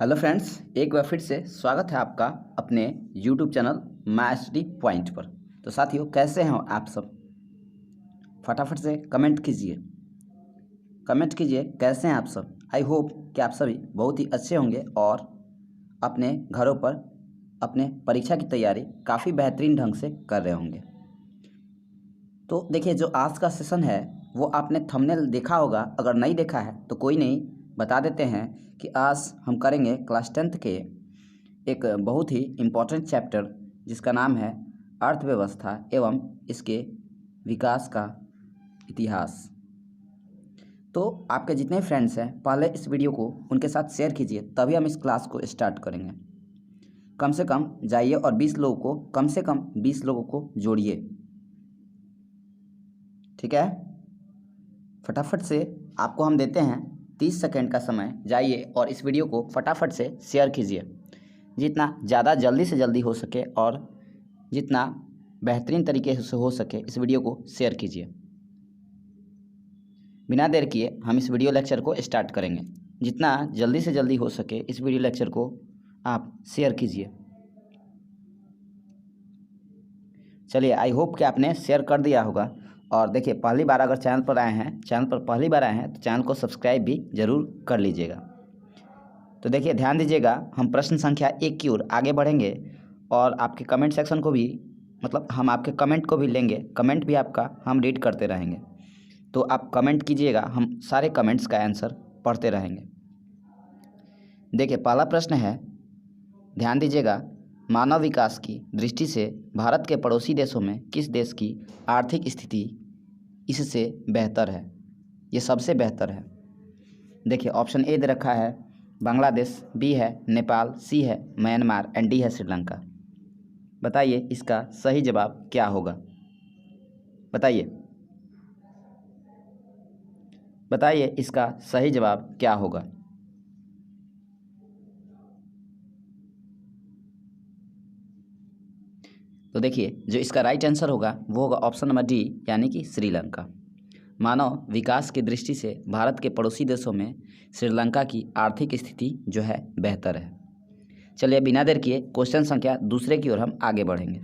Hello friends, एक बार फिर से स्वागत है आपका अपने यूट्यूब चैनल मैथ्स पॉइंट पर। तो साथियों, कैसे हैं आप सब? फटाफट से कमेंट कीजिए, कैसे हैं आप सब। आई होप कि आप सभी बहुत ही अच्छे होंगे और अपने घरों पर अपने परीक्षा की तैयारी काफ़ी बेहतरीन ढंग से कर रहे होंगे। तो देखिए, जो आज का सेशन है वो आपने थंबनेल देखा होगा, अगर नहीं देखा है तो कोई नहीं, बता देते हैं कि आज हम करेंगे क्लास 10th के एक बहुत ही इम्पोर्टेंट चैप्टर जिसका नाम है अर्थव्यवस्था एवं इसके विकास का इतिहास। तो आपके जितने फ्रेंड्स हैं, पहले इस वीडियो को उनके साथ शेयर कीजिए, तभी हम इस क्लास को स्टार्ट करेंगे। कम से कम जाइए और 20 लोगों को, कम से कम 20 लोगों को जोड़िए, ठीक है। फटाफट से आपको हम देते हैं 30 सेकेंड का समय। जाइए और इस वीडियो को फटाफट से शेयर कीजिए, जितना ज़्यादा जल्दी से जल्दी हो सके और जितना बेहतरीन तरीके से हो सके इस वीडियो को शेयर कीजिए। बिना देर किए हम इस वीडियो लेक्चर को स्टार्ट करेंगे। जितना जल्दी से जल्दी हो सके इस वीडियो लेक्चर को आप शेयर कीजिए। चलिए, आई होप कि आपने शेयर कर दिया होगा। और देखिए, पहली बार अगर चैनल पर पहली बार आए हैं तो चैनल को सब्सक्राइब भी ज़रूर कर लीजिएगा। तो देखिए, ध्यान दीजिएगा, हम प्रश्न संख्या 1 की ओर आगे बढ़ेंगे और आपके कमेंट सेक्शन को भी, मतलब हम आपके कमेंट को भी लेंगे। कमेंट भी आपका हम रीड करते रहेंगे, तो आप कमेंट कीजिएगा, हम सारे कमेंट्स का आंसर पढ़ते रहेंगे। देखिए, पहला प्रश्न है, ध्यान दीजिएगा, मानव विकास की दृष्टि से भारत के पड़ोसी देशों में किस देश की आर्थिक स्थिति इससे बेहतर है? ये सबसे बेहतर है। देखिए, ऑप्शन ए दे रखा है बांग्लादेश, बी है नेपाल, सी है म्यांमार एंड डी है श्रीलंका। बताइए इसका सही जवाब क्या होगा? बताइए इसका सही जवाब क्या होगा? तो देखिए, जो इसका राइट आंसर होगा वो होगा ऑप्शन नंबर डी, यानी कि श्रीलंका। मानव विकास की दृष्टि से भारत के पड़ोसी देशों में श्रीलंका की आर्थिक स्थिति जो है बेहतर है। चलिए, बिना देर किए क्वेश्चन संख्या दूसरे की ओर हम आगे बढ़ेंगे,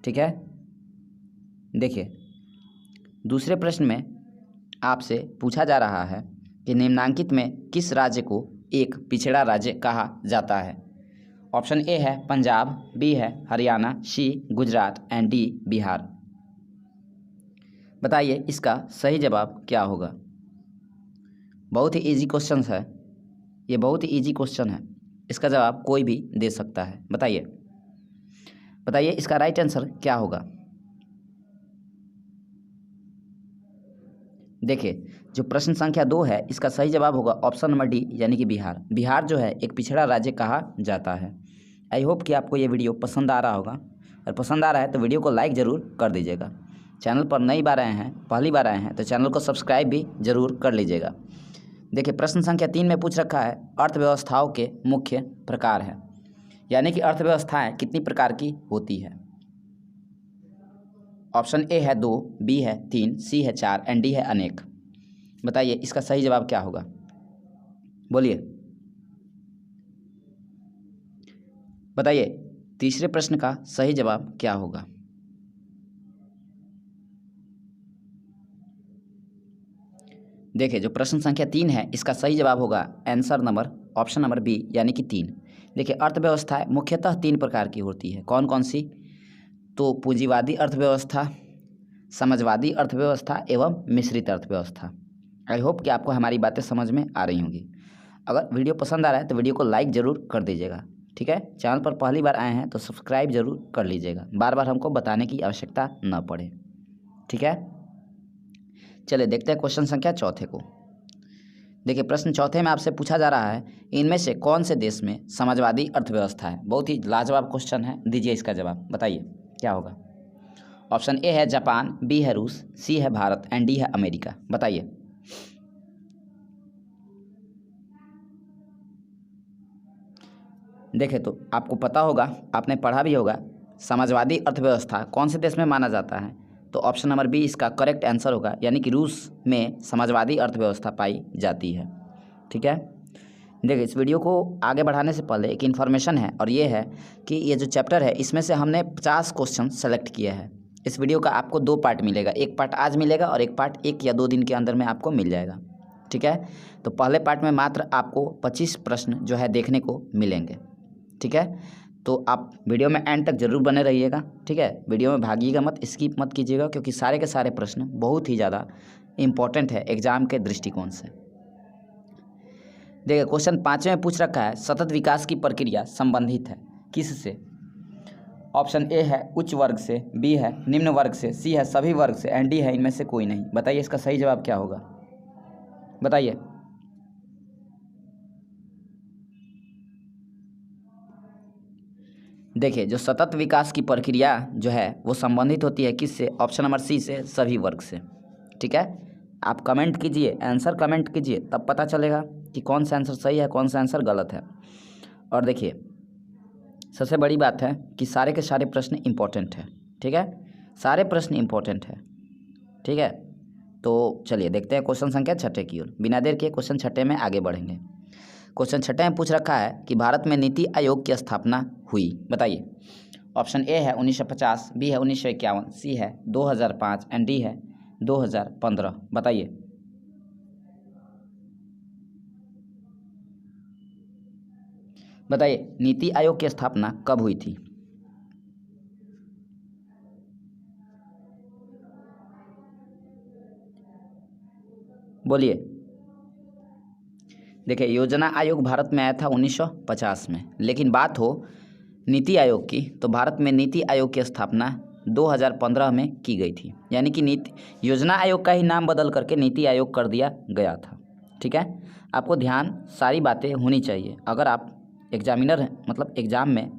ठीक है। देखिए, दूसरे प्रश्न में आपसे पूछा जा रहा है कि निम्नांकित में किस राज्य को एक पिछड़ा राज्य कहा जाता है? ऑप्शन ए है पंजाब, बी है हरियाणा, सी गुजरात एंड डी बिहार। बताइए इसका सही जवाब क्या होगा? बहुत ही इजी क्वेश्चन है, ये बहुत ही इजी क्वेश्चन है, इसका जवाब कोई भी दे सकता है। बताइए इसका राइट आंसर क्या होगा? देखिए, जो प्रश्न संख्या 2 है इसका सही जवाब होगा ऑप्शन नंबर डी, यानी कि बिहार। बिहार जो है एक पिछड़ा राज्य कहा जाता है। आई होप कि आपको ये वीडियो पसंद आ रहा होगा, और पसंद आ रहा है तो वीडियो को लाइक ज़रूर कर दीजिएगा। चैनल पर नई बार आए हैं, पहली बार आए हैं तो चैनल को सब्सक्राइब भी ज़रूर कर लीजिएगा। देखिए, प्रश्न संख्या 3 में पूछ रखा है अर्थव्यवस्थाओं के मुख्य प्रकार है, यानी कि अर्थव्यवस्थाएं कितनी प्रकार की होती है? ऑप्शन ए है 2, बी है 3, सी है 4 एंड डी है अनेक। बताइए इसका सही जवाब क्या होगा? बोलिए, बताइए तीसरे प्रश्न का सही जवाब क्या होगा? देखिए, जो प्रश्न संख्या 3 है इसका सही जवाब होगा answer number option number B, यानी कि 3। देखिए, अर्थव्यवस्था मुख्यतः 3 प्रकार की होती है। कौन कौन सी? तो पूंजीवादी अर्थव्यवस्था, समाजवादी अर्थव्यवस्था एवं मिश्रित अर्थव्यवस्था। आई होप कि आपको हमारी बातें समझ में आ रही होंगी। अगर वीडियो पसंद आ रहा है तो वीडियो को लाइक ज़रूर कर दीजिएगा, ठीक है। चैनल पर पहली बार आए हैं तो सब्सक्राइब ज़रूर कर लीजिएगा, बार बार हमको बताने की आवश्यकता न पड़े, ठीक है। चलिए देखते हैं क्वेश्चन संख्या चौथे को। देखिए, प्रश्न चौथे में आपसे पूछा जा रहा है इनमें से कौन से देश में समाजवादी अर्थव्यवस्था है? बहुत ही लाजवाब क्वेश्चन है, दीजिए इसका जवाब। बताइए क्या होगा? ऑप्शन ए है जापान, बी है रूस, सी है भारत एंड डी है अमेरिका। बताइए। देखिए, तो आपको पता होगा, आपने पढ़ा भी होगा, समाजवादी अर्थव्यवस्था कौन से देश में माना जाता है? तो ऑप्शन नंबर बी इसका करेक्ट आंसर होगा, यानी कि रूस में समाजवादी अर्थव्यवस्था पाई जाती है, ठीक है। देखिए, इस वीडियो को आगे बढ़ाने से पहले एक इन्फॉर्मेशन है, और ये है कि ये जो चैप्टर है इसमें से हमने 50 क्वेश्चन सेलेक्ट किए हैं। इस वीडियो का आपको 2 पार्ट मिलेगा, एक पार्ट आज मिलेगा और एक पार्ट 1 या 2 दिन के अंदर में आपको मिल जाएगा। ठीक है, तो पहले पार्ट में मात्र आपको 25 प्रश्न जो है देखने को मिलेंगे। ठीक है, तो आप वीडियो में एंड तक जरूर बने रहिएगा। ठीक है, वीडियो में भागिएगा मत, स्किप मत कीजिएगा, क्योंकि सारे के सारे प्रश्न बहुत ही ज़्यादा इम्पोर्टेंट है एग्जाम के दृष्टिकोण से। देखिए, क्वेश्चन 5 में पूछ रखा है, सतत विकास की प्रक्रिया संबंधित है किससे? ऑप्शन ए है उच्च वर्ग से, बी है निम्न वर्ग से, सी है सभी वर्ग से, एंड डी है इनमें से कोई नहीं। बताइए इसका सही जवाब क्या होगा, बताइए। देखिए, जो सतत विकास की प्रक्रिया जो है वो संबंधित होती है किससे? ऑप्शन नंबर सी से, सभी वर्ग से। ठीक है, आप कमेंट कीजिए, आंसर कमेंट कीजिए, तब पता चलेगा कि कौन सा आंसर सही है, कौन सा आंसर गलत है। और देखिए, सबसे बड़ी बात है कि सारे के सारे प्रश्न इम्पोर्टेंट है। ठीक है, सारे प्रश्न इम्पोर्टेंट है। ठीक है, तो चलिए देखते हैं क्वेश्चन संख्या 6 की ओर। बिना देर के क्वेश्चन 6 में आगे बढ़ेंगे। क्वेश्चन 6 में पूछ रखा है कि भारत में नीति आयोग की स्थापना हुई। बताइए। ऑप्शन ए है 1950, बी है 1951, सी है 2005 एंड डी है 2015। बताइए। बताइए, नीति आयोग की स्थापना कब हुई थी? बोलिए। देखिए, योजना आयोग भारत में आया था 1950 में, लेकिन बात हो नीति आयोग की तो भारत में नीति आयोग की स्थापना 2015 में की गई थी। यानी कि नीति योजना आयोग का ही नाम बदल करके नीति आयोग कर दिया गया था। ठीक है, आपको ध्यान सारी बातें होनी चाहिए। अगर आप एग्जामिनर हैं, मतलब एग्ज़ाम में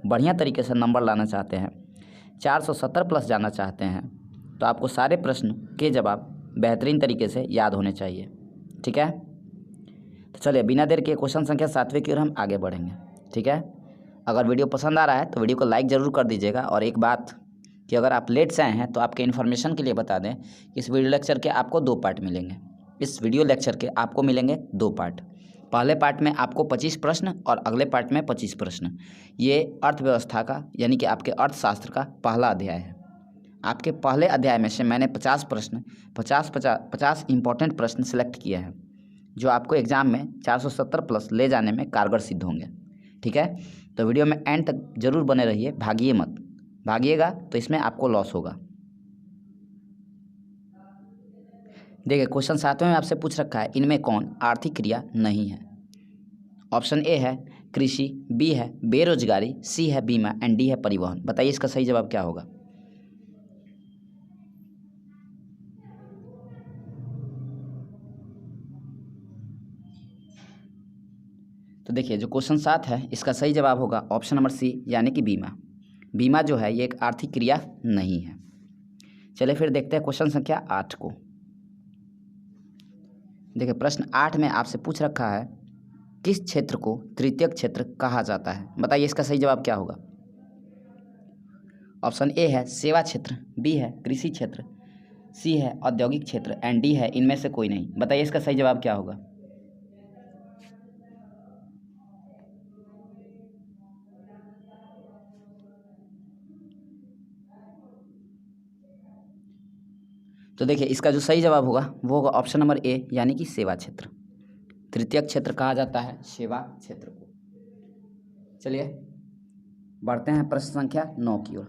बढ़िया तरीके से नंबर लाना चाहते हैं, 470 प्लस जाना चाहते हैं, तो आपको सारे प्रश्न के जवाब बेहतरीन तरीके से याद होने चाहिए। ठीक है, तो चलिए बिना देर के क्वेश्चन संख्या 7वें की ओर हम आगे बढ़ेंगे। ठीक है, अगर वीडियो पसंद आ रहा है तो वीडियो को लाइक ज़रूर कर दीजिएगा। और एक बात कि अगर आप लेट से आए हैं तो आपके इन्फॉर्मेशन के लिए बता दें, इस वीडियो लेक्चर के आपको 2 पार्ट मिलेंगे। इस वीडियो लेक्चर के आपको मिलेंगे 2 पार्ट। पहले पार्ट में आपको 25 प्रश्न और अगले पार्ट में 25 प्रश्न। ये अर्थव्यवस्था का यानी कि आपके अर्थशास्त्र का पहला अध्याय है। आपके पहले अध्याय में से मैंने 50 प्रश्न 50 इंपॉर्टेंट प्रश्न सेलेक्ट किए हैं, जो आपको एग्ज़ाम में 470 प्लस ले जाने में कारगर सिद्ध होंगे। ठीक है, तो वीडियो में एंड तक जरूर बने रहिए, भागिए मत। भागिएगा तो इसमें आपको लॉस होगा। देखिए, क्वेश्चन 7वें में आपसे पूछ रखा है, इनमें कौन आर्थिक क्रिया नहीं है? ऑप्शन ए है कृषि, बी है बेरोजगारी, सी है बीमा एंड डी है परिवहन। बताइए इसका सही जवाब क्या होगा। तो देखिए, जो क्वेश्चन 7 है इसका सही जवाब होगा ऑप्शन नंबर सी, यानी कि बीमा। बीमा जो है ये एक आर्थिक क्रिया नहीं है। चलिए फिर देखते हैं क्वेश्चन संख्या 8 को। देखिए, प्रश्न 8 में आपसे पूछ रखा है, किस क्षेत्र को तृतीयक क्षेत्र कहा जाता है? बताइए इसका सही जवाब क्या होगा। ऑप्शन ए है सेवा क्षेत्र, बी है कृषि क्षेत्र, सी है औद्योगिक क्षेत्र एंड डी है इनमें से कोई नहीं। बताइए इसका सही जवाब क्या होगा। तो देखिए, इसका जो सही जवाब होगा वो होगा ऑप्शन नंबर ए, यानी कि सेवा क्षेत्र। तृतीयक क्षेत्र कहा जाता है सेवा क्षेत्र को। चलिए बढ़ते हैं प्रश्न संख्या 9 की ओर।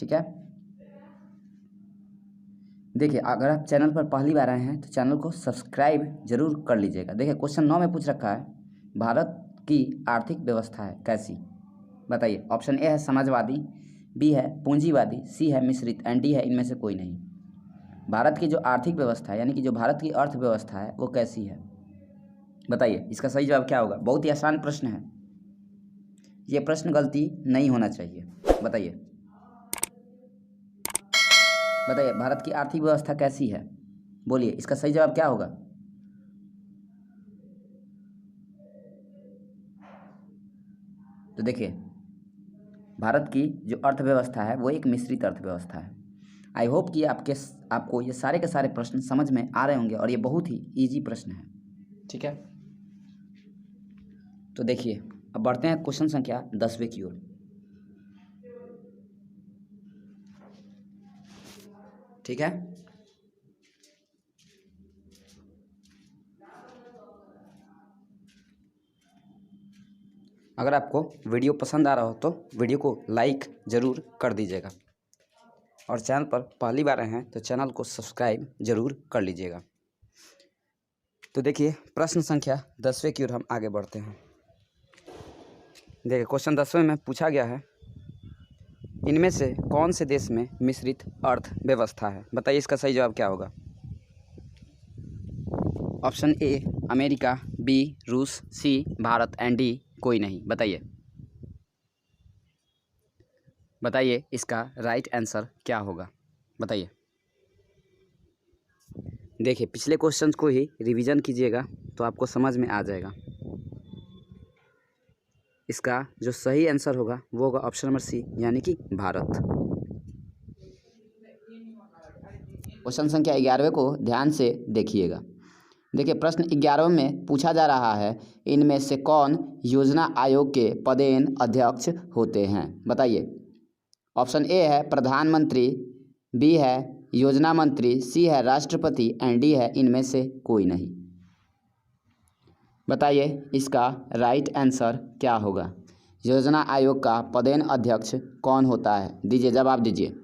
ठीक है, देखिए, अगर आप चैनल पर पहली बार आए हैं तो चैनल को सब्सक्राइब जरूर कर लीजिएगा। देखिए, क्वेश्चन 9 में पूछ रखा है, भारत की आर्थिक व्यवस्था है कैसी? बताइए। ऑप्शन ए है समाजवादी, बी है पूंजीवादी, सी है मिश्रित एंड डी है इनमें से कोई नहीं। भारत की जो आर्थिक व्यवस्था है यानी कि जो भारत की अर्थव्यवस्था है वो कैसी है? बताइए इसका सही जवाब क्या होगा। बहुत ही आसान प्रश्न है, ये प्रश्न गलती नहीं होना चाहिए। बताइए। बताइए, भारत की आर्थिक व्यवस्था कैसी है? बोलिए इसका सही जवाब क्या होगा। तो देखिए, भारत की जो अर्थव्यवस्था है वो एक मिश्रित अर्थव्यवस्था है। आई होप कि आपको ये सारे के सारे प्रश्न समझ में आ रहे होंगे और ये बहुत ही ईजी प्रश्न है। ठीक है, तो देखिए अब बढ़ते हैं क्वेश्चन संख्या 10वें की ओर। ठीक है, अगर आपको वीडियो पसंद आ रहा हो तो वीडियो को लाइक ज़रूर कर दीजिएगा और चैनल पर पहली बार आए हैं तो चैनल को सब्सक्राइब ज़रूर कर लीजिएगा। तो देखिए प्रश्न संख्या 10वें की ओर हम आगे बढ़ते हैं। देखिए क्वेश्चन 10वें में पूछा गया है, इनमें से कौन से देश में मिश्रित अर्थव्यवस्था है? बताइए इसका सही जवाब क्या होगा। ऑप्शन ए अमेरिका, बी रूस, सी भारत एंड डी कोई नहीं। बताइए इसका राइट आंसर क्या होगा, बताइए। देखिए पिछले क्वेश्चंस को ही रिवीजन कीजिएगा तो आपको समझ में आ जाएगा। इसका जो सही आंसर होगा वो होगा ऑप्शन नंबर सी यानी कि भारत। क्वेश्चन संख्या 11वें को ध्यान से देखिएगा। देखिए प्रश्न 11वें में पूछा जा रहा है, इनमें से कौन योजना आयोग के पदेन अध्यक्ष होते हैं? बताइए। ऑप्शन ए है प्रधानमंत्री, बी है योजना मंत्री, सी है राष्ट्रपति एंड डी है इनमें से कोई नहीं। बताइए इसका राइट आंसर क्या होगा। योजना आयोग का पदेन अध्यक्ष कौन होता है? दीजिए जवाब दीजिए।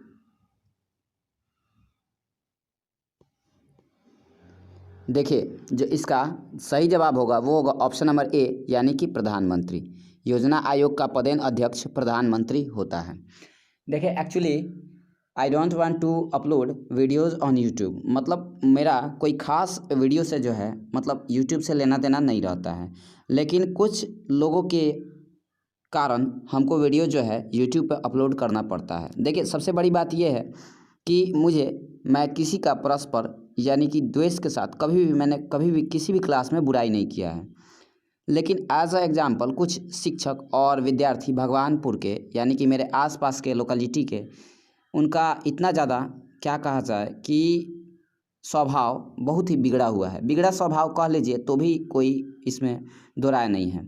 देखिए जो इसका सही जवाब होगा वो होगा ऑप्शन नंबर ए यानी कि प्रधानमंत्री। योजना आयोग का पदेन अध्यक्ष प्रधानमंत्री होता है। देखिए actually I don't want to upload videos on YouTube, मतलब मेरा कोई ख़ास वीडियो से जो है मतलब यूट्यूब से लेना देना नहीं रहता है, लेकिन कुछ लोगों के कारण हमको वीडियो जो है यूट्यूब पर अपलोड करना पड़ता है। देखिए सबसे बड़ी बात यह है कि मैं किसी का परस्पर यानी कि द्वेष के साथ मैंने कभी भी किसी भी क्लास में बुराई नहीं किया है, लेकिन एज अ एग्जाम्पल कुछ शिक्षक और विद्यार्थी भगवानपुर के यानी कि मेरे आसपास के लोकेलिटी के, उनका इतना ज़्यादा क्या कहा जाए कि स्वभाव बहुत ही बिगड़ा हुआ है। बिगड़ा स्वभाव कह लीजिए तो भी कोई इसमें दो राय नहीं है।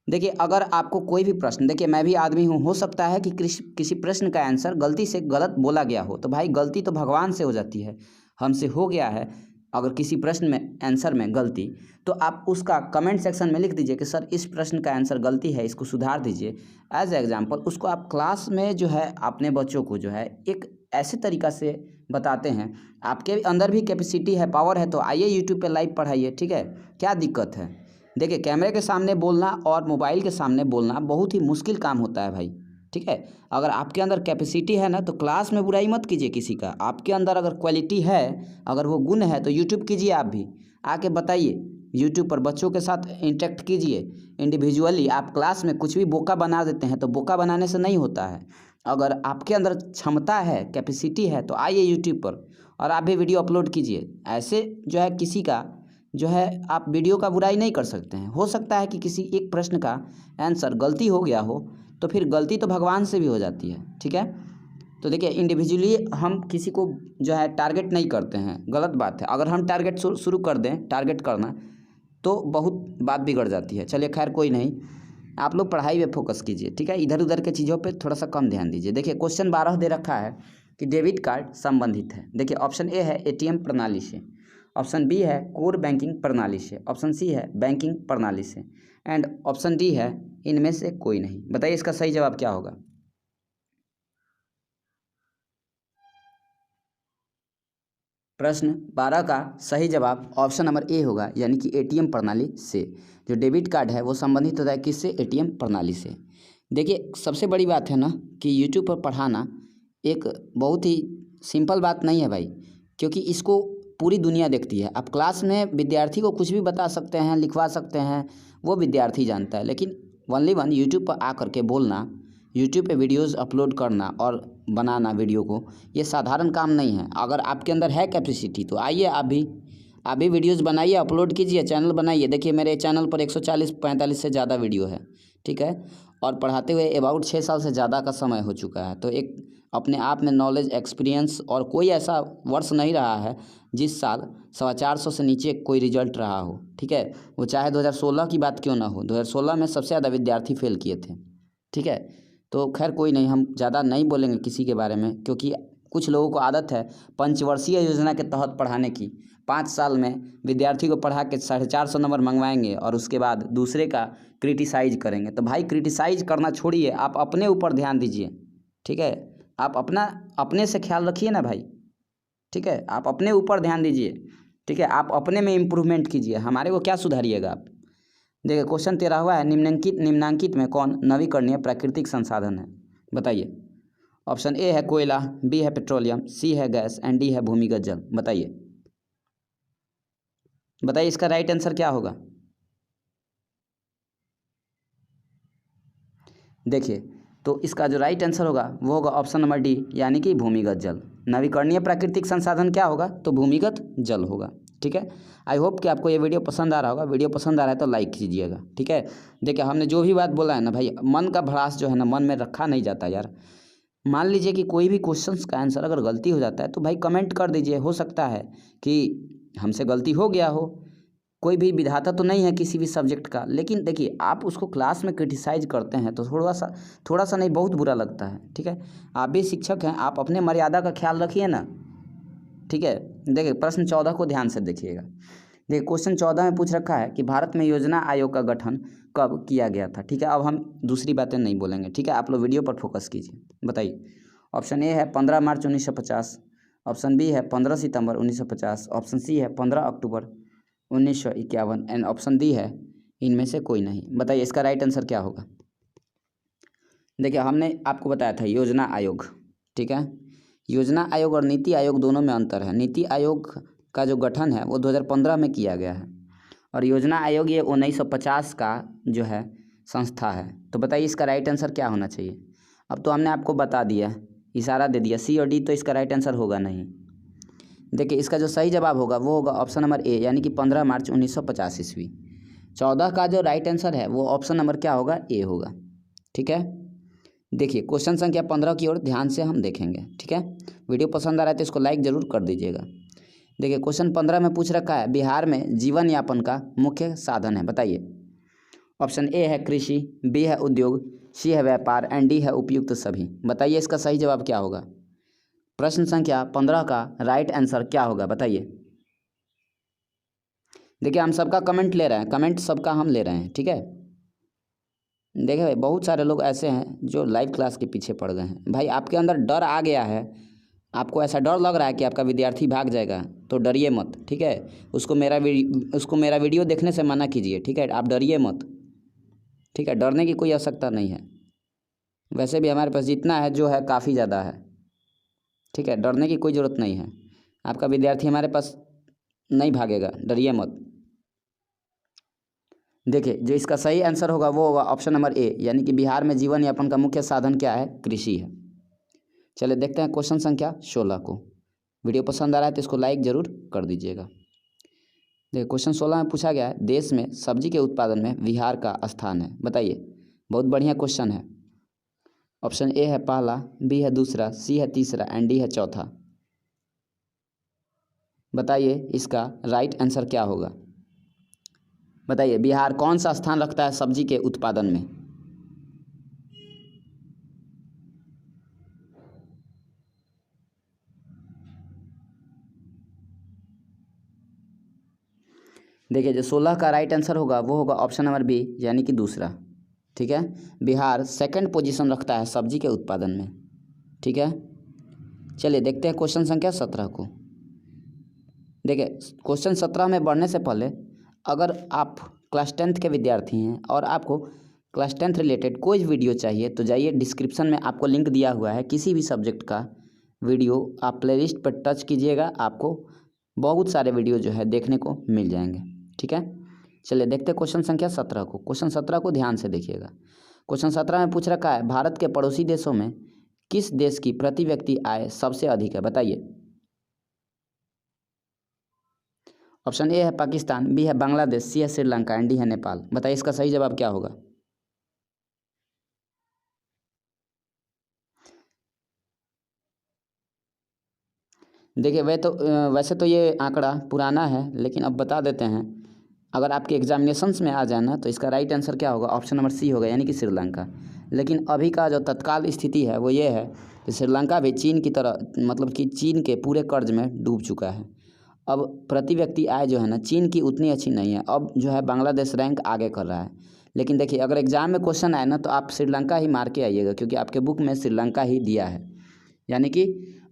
देखिए अगर आपको कोई भी प्रश्न, देखिए मैं भी आदमी हूँ, हो सकता है कि किसी प्रश्न का आंसर गलती से गलत बोला गया हो, तो भाई गलती तो भगवान से हो जाती है, हमसे हो गया है अगर किसी प्रश्न में आंसर में गलती, तो आप उसका कमेंट सेक्शन में लिख दीजिए कि सर इस प्रश्न का आंसर गलती है, इसको सुधार दीजिए। एज एग्जाम्पल उसको आप क्लास में जो है अपने बच्चों को जो है एक ऐसे तरीक़ा से बताते हैं। आपके अंदर भी कैपेसिटी है, पावर है, तो आइए यूट्यूब पे लाइव पढ़ाइए, ठीक है, क्या दिक्कत है। देखिए कैमरे के सामने बोलना और मोबाइल के सामने बोलना बहुत ही मुश्किल काम होता है भाई, ठीक है। अगर आपके अंदर कैपेसिटी है ना तो क्लास में बुराई मत कीजिए किसी का। आपके अंदर अगर क्वालिटी है, अगर वो गुण है तो यूट्यूब कीजिए, आप भी आके बताइए यूट्यूब पर, बच्चों के साथ इंटरेक्ट कीजिए इंडिविजुअली। आप क्लास में कुछ भी बोका बना देते हैं तो बोका बनाने से नहीं होता है। अगर आपके अंदर क्षमता है, कैपेसिटी है, तो आइए यूट्यूब पर और आप भी वीडियो अपलोड कीजिए। ऐसे जो है किसी का जो है आप वीडियो का बुराई नहीं कर सकते हैं। हो सकता है कि किसी एक प्रश्न का आंसर गलती हो गया हो, तो फिर गलती तो भगवान से भी हो जाती है, ठीक है। तो देखिए इंडिविजुअली हम किसी को जो है टारगेट नहीं करते हैं, गलत बात है। अगर हम टारगेट शुरू कर दें टारगेट करना तो बहुत बात बिगड़ जाती है। चलिए खैर कोई नहीं, आप लोग पढ़ाई पे फोकस कीजिए, ठीक है, इधर उधर के चीज़ों पे थोड़ा सा कम ध्यान दीजिए। देखिए क्वेश्चन 12 दे रखा है कि डेबिट कार्ड संबंधित है। देखिए ऑप्शन ए है एटीएम प्रणाली से, ऑप्शन बी है कोर बैंकिंग प्रणाली से, ऑप्शन सी है बैंकिंग प्रणाली से एंड ऑप्शन डी है इनमें से कोई नहीं। बताइए इसका सही जवाब क्या होगा। प्रश्न 12 का सही जवाब ऑप्शन नंबर ए होगा यानी कि एटीएम प्रणाली से। जो डेबिट कार्ड है वो संबंधित होता है किससे? एटीएम प्रणाली से। देखिए सबसे बड़ी बात है ना कि यूट्यूब पर पढ़ाना एक बहुत ही सिंपल बात नहीं है भाई, क्योंकि इसको पूरी दुनिया देखती है। आप क्लास में विद्यार्थी को कुछ भी बता सकते हैं, लिखवा सकते हैं, वो विद्यार्थी जानता है, लेकिन ओनली वन यूट्यूब पर आकर के बोलना, यूट्यूब पे वीडियोस अपलोड करना और बनाना वीडियो को, ये साधारण काम नहीं है। अगर आपके अंदर है कैपेसिटी तो आइए आप भी आप भी वीडियोज़ बनाइए, अपलोड कीजिए, चैनल बनाइए। देखिए मेरे चैनल पर 140-45 से ज़्यादा वीडियो है, ठीक है, और पढ़ाते हुए अबाउट 6 साल से ज़्यादा का समय हो चुका है। तो एक अपने आप में नॉलेज, एक्सपीरियंस, और कोई ऐसा वर्ष नहीं रहा है जिस साल 450 से नीचे कोई रिजल्ट रहा हो, ठीक है। वो चाहे 2016 की बात क्यों ना हो, 2016 में सबसे ज़्यादा विद्यार्थी फेल किए थे, ठीक है। तो खैर कोई नहीं, हम ज़्यादा नहीं बोलेंगे किसी के बारे में, क्योंकि कुछ लोगों को आदत है पंचवर्षीय योजना के तहत पढ़ाने की। 5 साल में विद्यार्थी को पढ़ा के 450 नंबर मंगवाएंगे और उसके बाद दूसरे का क्रिटिसाइज करेंगे। तो भाई क्रिटिसाइज करना छोड़िए, आप अपने ऊपर ध्यान दीजिए, ठीक है। आप अपने से ख्याल रखिए ना भाई, ठीक है। आप अपने ऊपर ध्यान दीजिए, ठीक है। आप अपने में इम्प्रूवमेंट कीजिए, हमारे को क्या सुधारिएगा आप। देखिए क्वेश्चन 13 है, निम्नांकित में कौन नवीकरणीय प्राकृतिक संसाधन है, बताइए। ऑप्शन ए है कोयला, बी है पेट्रोलियम, सी है गैस एंड डी है भूमिगत जल। बताइए इसका राइट आंसर क्या होगा। देखिए तो इसका जो राइट आंसर होगा वो होगा ऑप्शन नंबर डी, यानी कि भूमिगत जल। नवीकरणीय प्राकृतिक संसाधन क्या होगा, तो भूमिगत जल होगा, ठीक है। आई होप कि आपको ये वीडियो पसंद आ रहा होगा। वीडियो पसंद आ रहा है तो लाइक कीजिएगा, ठीक है। देखिए हमने जो भी बात बोला है ना भाई, मन का भड़ास जो है ना मन में रखा नहीं जाता यार। मान लीजिए कि कोई भी क्वेश्चंस का आंसर अगर गलती हो जाता है तो भाई कमेंट कर दीजिए, हो सकता है कि हमसे गलती हो गया हो। कोई भी विधाता तो नहीं है किसी भी सब्जेक्ट का, लेकिन देखिए आप उसको क्लास में क्रिटिसाइज करते हैं तो थोड़ा सा नहीं, बहुत बुरा लगता है, ठीक है। आप भी शिक्षक हैं, आप अपने मर्यादा का ख्याल रखिए ना, ठीक है। देखिए प्रश्न 14 को ध्यान से देखिएगा। देखिए क्वेश्चन 14 में पूछ रखा है कि भारत में योजना आयोग का गठन कब किया गया था, ठीक है। अब हम दूसरी बातें नहीं बोलेंगे, ठीक है। आप लोग वीडियो पर फोकस कीजिए, बताइए। ऑप्शन ए है 15 मार्च 1950, ऑप्शन बी है 15 सितंबर 1950, ऑप्शन सी है 15 अक्टूबर 1951 एंड ऑप्शन डी है इनमें से कोई नहीं। बताइए इसका राइट आंसर क्या होगा। देखिए हमने आपको बताया था योजना आयोग, ठीक है। योजना आयोग और नीति आयोग दोनों में अंतर है। नीति आयोग का जो गठन है वो 2015 में किया गया है, और योजना आयोग ये 1950 का जो है संस्था है। तो बताइए इसका राइट आंसर क्या होना चाहिए। अब तो हमने आपको बता दिया, इशारा दे दिया, सी और डी तो इसका राइट आंसर होगा नहीं। देखिए इसका जो सही जवाब होगा वो होगा ऑप्शन नंबर ए, यानी कि 15 मार्च 1950 ईस्वी। 14 का जो राइट आंसर है वो ऑप्शन नंबर क्या होगा, ए होगा, ठीक है। देखिए क्वेश्चन संख्या 15 की ओर ध्यान से हम देखेंगे, ठीक है। वीडियो पसंद आ रहा है तो इसको लाइक ज़रूर कर दीजिएगा। देखिए क्वेश्चन 15 में पूछ रखा है बिहार में जीवन यापन का मुख्य साधन है, बताइए। ऑप्शन ए है कृषि, बी है उद्योग, सी है व्यापार एंड डी है उपयुक्त सभी। बताइए इसका सही जवाब क्या होगा। प्रश्न संख्या 15 का राइट आंसर क्या होगा, बताइए। देखिए हम सबका कमेंट ले रहे हैं, कमेंट सबका हम ले रहे हैं, ठीक है। देखिए भाई बहुत सारे लोग ऐसे हैं जो लाइव क्लास के पीछे पड़ गए हैं। भाई आपके अंदर डर आ गया है, आपको ऐसा डर लग रहा है कि आपका विद्यार्थी भाग जाएगा, तो डरिए मत, ठीक है। उसको मेरा वीडियो देखने से मना कीजिए, ठीक है। आप डरिए मत, ठीक है। डरने की कोई आवश्यकता नहीं है। वैसे भी हमारे पास जितना है जो है काफ़ी ज़्यादा है, ठीक है। डरने की कोई ज़रूरत नहीं है। आपका विद्यार्थी हमारे पास नहीं भागेगा, डरिए मत। देखिए जो इसका सही आंसर होगा वो होगा ऑप्शन नंबर ए, यानी कि बिहार में जीवन यापन का मुख्य साधन क्या है, कृषि है। चलिए देखते हैं क्वेश्चन संख्या 16 को। वीडियो पसंद आ रहा है तो इसको लाइक ज़रूर कर दीजिएगा। देखिए क्वेश्चन 16 में पूछा गया है देश में सब्जी के उत्पादन में बिहार का स्थान है, बताइए। बहुत बढ़िया क्वेश्चन है। ऑप्शन ए है पहला, बी है दूसरा, सी है तीसरा एंड डी है चौथा। बताइए इसका राइट आंसर क्या होगा। बताइए बिहार कौन सा स्थान रखता है सब्जी के उत्पादन में। देखिए जो 16 का राइट आंसर होगा वो होगा ऑप्शन नंबर बी, यानी कि दूसरा, ठीक है। बिहार सेकंड पोजीशन रखता है सब्जी के उत्पादन में, ठीक है। चलिए देखते हैं क्वेश्चन संख्या 17 को। देखिए क्वेश्चन 17 में बढ़ने से पहले अगर आप क्लास 10th के विद्यार्थी हैं और आपको क्लास 10th रिलेटेड कोई वीडियो चाहिए तो जाइए डिस्क्रिप्शन में आपको लिंक दिया हुआ है, किसी भी सब्जेक्ट का वीडियो आप प्लेलिस्ट पर टच कीजिएगा, आपको बहुत सारे वीडियो जो है देखने को मिल जाएंगे, ठीक है। चलिए देखते हैं क्वेश्चन संख्या 17 को। क्वेश्चन 17 को ध्यान से देखिएगा। क्वेश्चन 17 में पूछ रखा है भारत के पड़ोसी देशों में किस देश की प्रति व्यक्ति आय सबसे अधिक है, बताइए। ऑप्शन ए है पाकिस्तान, बी है बांग्लादेश, सी है श्रीलंका एंड डी है नेपाल। बताइए इसका सही जवाब क्या होगा। देखिए वैसे तो ये आंकड़ा पुराना है, लेकिन अब बता देते हैं। अगर आपके एग्जामिनेशंस में आ जाए ना तो इसका राइट आंसर क्या होगा, ऑप्शन नंबर सी होगा, यानी कि श्रीलंका। लेकिन अभी का जो तत्काल स्थिति है वो ये है कि श्रीलंका भी चीन की तरह, मतलब कि चीन के पूरे कर्ज में डूब चुका है। अब प्रति व्यक्ति आय जो है ना चीन की उतनी अच्छी नहीं है। अब जो है बांग्लादेश रैंक आगे कर रहा है। लेकिन देखिए अगर एग्जाम में क्वेश्चन आए ना तो आप श्रीलंका ही मार के आइएगा, क्योंकि आपके बुक में श्रीलंका ही दिया है। यानी कि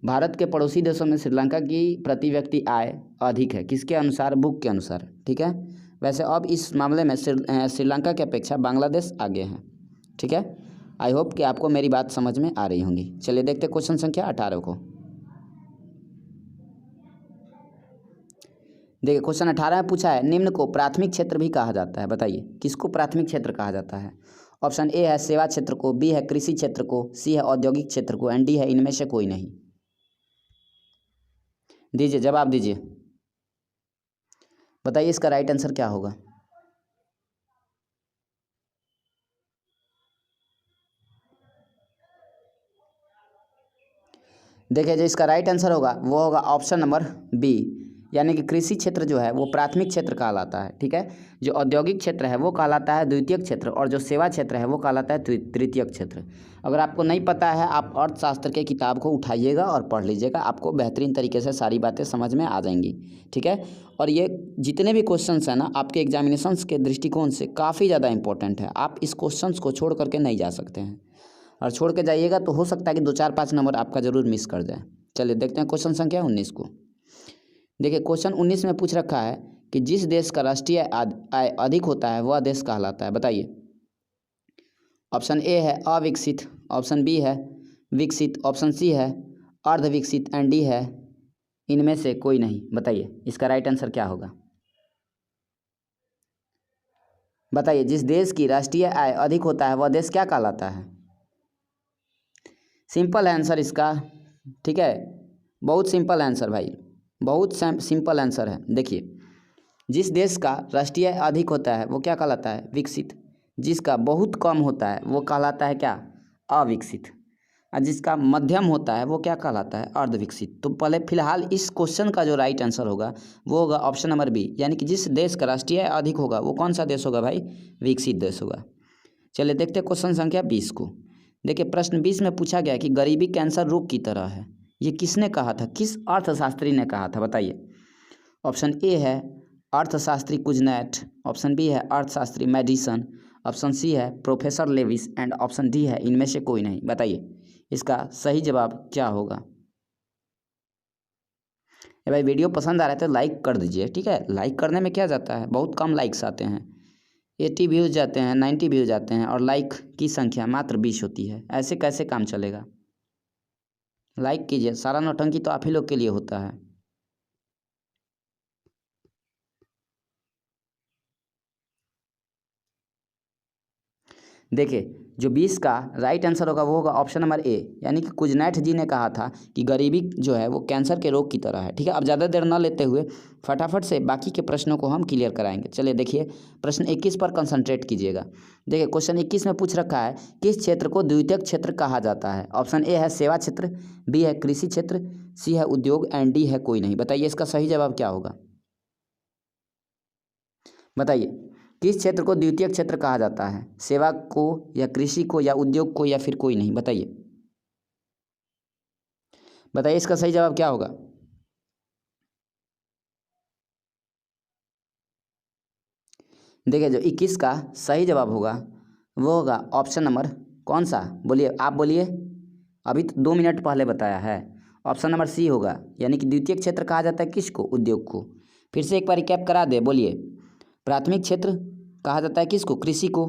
भारत के पड़ोसी देशों में श्रीलंका की प्रति व्यक्ति आय अधिक है, किसके अनुसार, बुक के अनुसार। ठीक है, वैसे अब इस मामले में श्रीलंका की अपेक्षा बांग्लादेश आगे है। ठीक है, आई होप कि आपको मेरी बात समझ में आ रही होंगी। चलिए देखते हैं क्वेश्चन संख्या 18 को। देखिए क्वेश्चन 18 में पूछा है, निम्न को प्राथमिक क्षेत्र भी कहा जाता है। बताइए किसको प्राथमिक क्षेत्र कहा जाता है। ऑप्शन ए है सेवा क्षेत्र को, बी है कृषि क्षेत्र को, सी है औद्योगिक क्षेत्र को एंड डी है इनमें से कोई नहीं। दीजिए जवाब दीजिए, बताइए इसका राइट आंसर क्या होगा। देखिए जो इसका राइट आंसर होगा वो होगा ऑप्शन नंबर बी, यानी कि कृषि क्षेत्र जो है वो प्राथमिक क्षेत्र कहलाता है। ठीक है, जो औद्योगिक क्षेत्र है वो कहलाता है द्वितीयक क्षेत्र, और जो सेवा क्षेत्र है वो कहलाता है तृतीयक क्षेत्र। अगर आपको नहीं पता है आप अर्थशास्त्र के किताब को उठाइएगा और पढ़ लीजिएगा, आपको बेहतरीन तरीके से सारी बातें समझ में आ जाएंगी। ठीक है, और ये जितने भी क्वेश्चंस हैं ना आपके एग्जामिनेशंस के दृष्टिकोण से काफ़ी ज़्यादा इंपॉर्टेंट है। आप इस क्वेश्चंस को छोड़ करके नहीं जा सकते हैं, और छोड़ के जाइएगा तो हो सकता है कि 2 4 5 नंबर आपका ज़रूर मिस कर जाए। चलिए देखते हैं क्वेश्चन संख्या 19 को। देखिए क्वेश्चन 19 में पूछ रखा है कि जिस देश का राष्ट्रीय आय अधिक होता है वह देश कहलाता है। बताइए ऑप्शन ए है अविकसित, ऑप्शन बी है विकसित, ऑप्शन सी है अर्धविकसित एंड डी है इनमें से कोई नहीं। बताइए इसका राइट आंसर क्या होगा। बताइए जिस देश की राष्ट्रीय आय अधिक होता है वह देश क्या कहलाता है। सिंपल आंसर इसका। ठीक है, बहुत सिंपल आंसर भाई, बहुत सिंपल आंसर है। देखिए जिस देश का राष्ट्रीय आय अधिक होता है वो क्या कहलाता है, विकसित। जिसका बहुत कम होता है वो कहलाता है क्या, अविकसित। और जिसका मध्यम होता है वो क्या कहलाता है, अर्धविकसित। तो पहले फिलहाल इस क्वेश्चन का जो राइट आंसर होगा वो होगा ऑप्शन नंबर बी, यानी कि जिस देश का राष्ट्रीय आय अधिक होगा वो कौन सा देश होगा भाई, विकसित देश होगा। चलिए देखते हैं क्वेश्चन संख्या 20 को। देखिए प्रश्न 20 में पूछा गया कि गरीबी कैंसर रोग की तरह है, ये किसने कहा था, किस अर्थशास्त्री ने कहा था। बताइए ऑप्शन ए है अर्थशास्त्री कुजनेट, ऑप्शन बी है अर्थशास्त्री मेडिसन, ऑप्शन सी है professor Lewis and option D है इनमें से कोई नहीं। बताइए इसका सही जवाब क्या होगा। भाई वीडियो पसंद आ रहा है तो लाइक कर दीजिए। ठीक है, लाइक करने में क्या जाता है, बहुत कम लाइक्स आते हैं, 80 व्यूज़ जाते हैं, 90 व्यूज़ आते हैं, और लाइक की संख्या मात्र 20 होती है। ऐसे कैसे काम चलेगा। लाइक कीजिए, सारा नौटंकी तो आप ही लोग के लिए होता है। देखिए जो 20 का राइट आंसर होगा वो होगा ऑप्शन नंबर ए, यानी कि कुजनैथ जी ने कहा था कि गरीबी जो है वो कैंसर के रोग की तरह है। ठीक है, अब ज़्यादा देर न लेते हुए फटाफट से बाकी के प्रश्नों को हम क्लियर कराएंगे। चलिए देखिए प्रश्न 21 पर कंसंट्रेट कीजिएगा। देखिए क्वेश्चन 21 में पूछ रखा है किस क्षेत्र को द्वितीयक क्षेत्र कहा जाता है। ऑप्शन ए है सेवा क्षेत्र, बी है कृषि क्षेत्र, सी है उद्योग एंड डी है कोई नहीं। बताइए इसका सही जवाब क्या होगा। बताइए किस क्षेत्र को द्वितीयक क्षेत्र कहा जाता है, सेवा को या कृषि को या उद्योग को या फिर कोई नहीं। बताइए बताइए इसका सही जवाब क्या होगा। देखिए जो 21 का सही जवाब होगा वो होगा ऑप्शन नंबर कौन सा, बोलिए आप बोलिए, अभी तो 2 मिनट पहले बताया है। ऑप्शन नंबर सी होगा, यानी कि द्वितीयक क्षेत्र कहा जाता है किसको, उद्योग को। फिर से एक बार रिकैप करा दे, बोलिए प्राथमिक क्षेत्र कहा जाता है किसको, कृषि को,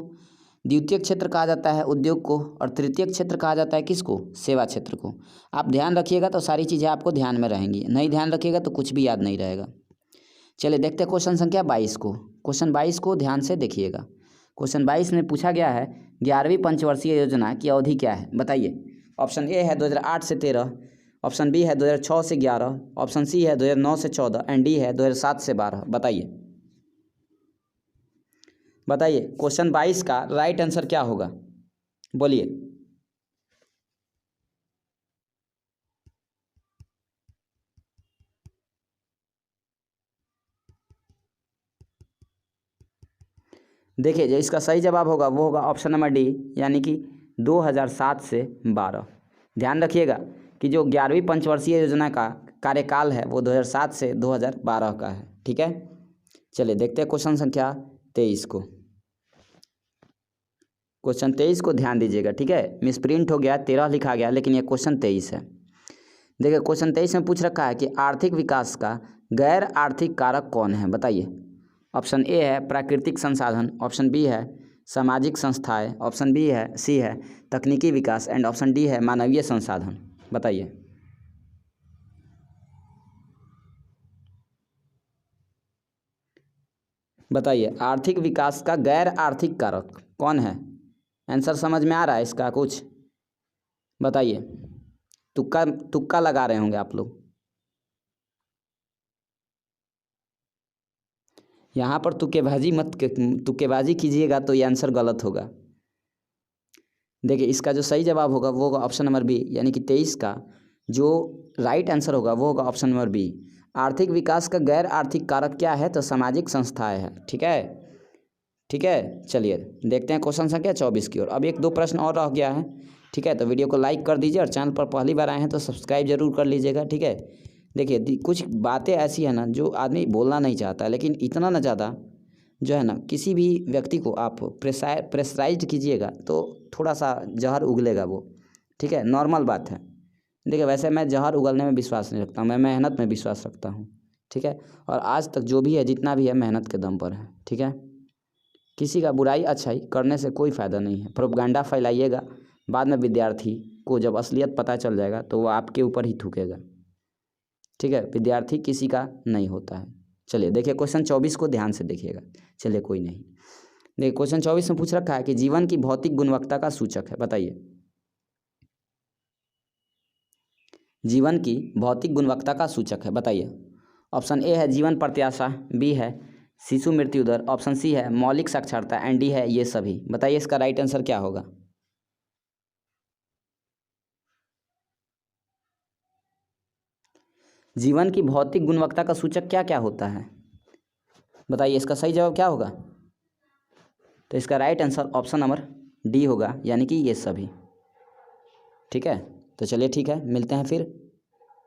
द्वितीयक क्षेत्र कहा जाता है उद्योग को, और तृतीयक क्षेत्र कहा जाता है किसको, सेवा क्षेत्र को। आप ध्यान रखिएगा तो सारी चीज़ें आपको ध्यान में रहेंगी, नहीं ध्यान रखिएगा तो कुछ भी याद नहीं रहेगा। चलिए देखते हैं क्वेश्चन संख्या 22 को। क्वेश्चन 22 को ध्यान से देखिएगा। क्वेश्चन 22 में पूछा गया है 11वीं पंचवर्षीय योजना की अवधि क्या है। बताइए ऑप्शन ए है 2008 से 13, ऑप्शन बी है 2006 से 11, ऑप्शन सी है 2009 से 14 एंड डी है 2007 से 12। बताइए बताइए क्वेश्चन 22 का राइट आंसर क्या होगा, बोलिए। देखिए जो इसका सही जवाब होगा वो होगा ऑप्शन नंबर डी, यानी कि 2007 से 12। ध्यान रखिएगा कि जो 11वीं पंचवर्षीय योजना का कार्यकाल है वो 2007 से 2012 का है। ठीक है, चलिए देखते हैं क्वेश्चन संख्या 23 को। क्वेश्चन 23 को ध्यान दीजिएगा, ठीक है। मिसप्रिंट हो गया, 13 लिखा गया, लेकिन ये क्वेश्चन 23 है। देखिए क्वेश्चन 23 में पूछ रखा है कि आर्थिक विकास का गैर आर्थिक कारक कौन है। बताइए। ऑप्शन ए है प्राकृतिक संसाधन, ऑप्शन बी है सामाजिक संस्थाएं, ऑप्शन बी है सी है तकनीकी विकास एंड ऑप्शन डी है मानवीय संसाधन। बताइए। बताइए आर्थिक विकास का गैर आर्थिक कारक कौन है। आंसर समझ में आ रहा है इसका कुछ, बताइए। तुक्का तुक्का लगा रहे होंगे आप लोग। यहाँ पर तुक्केबाजी कीजिएगा तो ये आंसर गलत होगा। देखिए इसका जो सही जवाब होगा वो होगा ऑप्शन नंबर बी, यानी कि 23 का जो राइट आंसर होगा वो होगा ऑप्शन नंबर बी। आर्थिक विकास का गैर आर्थिक कारक क्या है, तो सामाजिक संस्थाएं है। ठीक है, ठीक है। चलिए देखते हैं क्वेश्चन संख्या 24 की ओर। अब एक दो प्रश्न और रह गया है। ठीक है, तो वीडियो को लाइक कर दीजिए और चैनल पर पहली बार आए हैं तो सब्सक्राइब जरूर कर लीजिएगा। ठीक है, देखिए कुछ बातें ऐसी है ना जो आदमी बोलना नहीं चाहता, लेकिन इतना ना ज़्यादा जो है ना किसी भी व्यक्ति को आप प्रेशराइज कीजिएगा तो थोड़ा सा जहर उगलेगा वो। ठीक है, नॉर्मल बात है। देखिए वैसे मैं जहर उगलने में विश्वास नहीं रखता हूँ, मैं मेहनत में विश्वास रखता हूँ। ठीक है, और आज तक जो भी है जितना भी है मेहनत के दम पर है। ठीक है, किसी का बुराई अच्छाई करने से कोई फ़ायदा नहीं है। प्रोपगेंडा फैलाइएगा, बाद में विद्यार्थी को जब असलियत पता चल जाएगा तो वो आपके ऊपर ही थूकेगा। ठीक है, विद्यार्थी किसी का नहीं होता है। चलिए देखिए क्वेश्चन 24 को ध्यान से देखिएगा। चलिए कोई नहीं, देखिए क्वेश्चन 24 में पूछ रखा है कि जीवन की भौतिक गुणवत्ता का सूचक है। बताइए। जीवन की भौतिक गुणवत्ता का सूचक है, बताइए। ऑप्शन ए है जीवन प्रत्याशा, बी है शिशु मृत्यु दर, ऑप्शन सी है मौलिक साक्षरता एंड डी है ये सभी। बताइए इसका राइट आंसर क्या होगा। जीवन की भौतिक गुणवत्ता का सूचक क्या क्या होता है, बताइए इसका सही जवाब क्या होगा। तो इसका right answer option number D होगा, यानी कि ये सभी। ठीक है, तो चलिए ठीक है, मिलते हैं फिर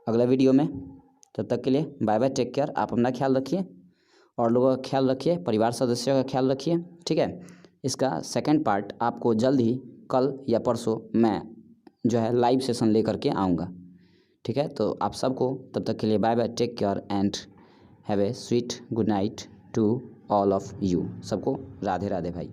अगला वीडियो में। तब तक के लिए बाय बाय, टेक केयर। आप अपना ख्याल रखिए और लोगों का ख्याल रखिए, परिवार सदस्यों का ख्याल रखिए। ठीक है, इसका सेकंड पार्ट आपको जल्द ही कल या परसों मैं जो है लाइव सेशन लेकर के आऊँगा। ठीक है, तो आप सबको तब तक के लिए bye bye, take care and have a sweet good night to all of you. सबको राधे राधे भाई।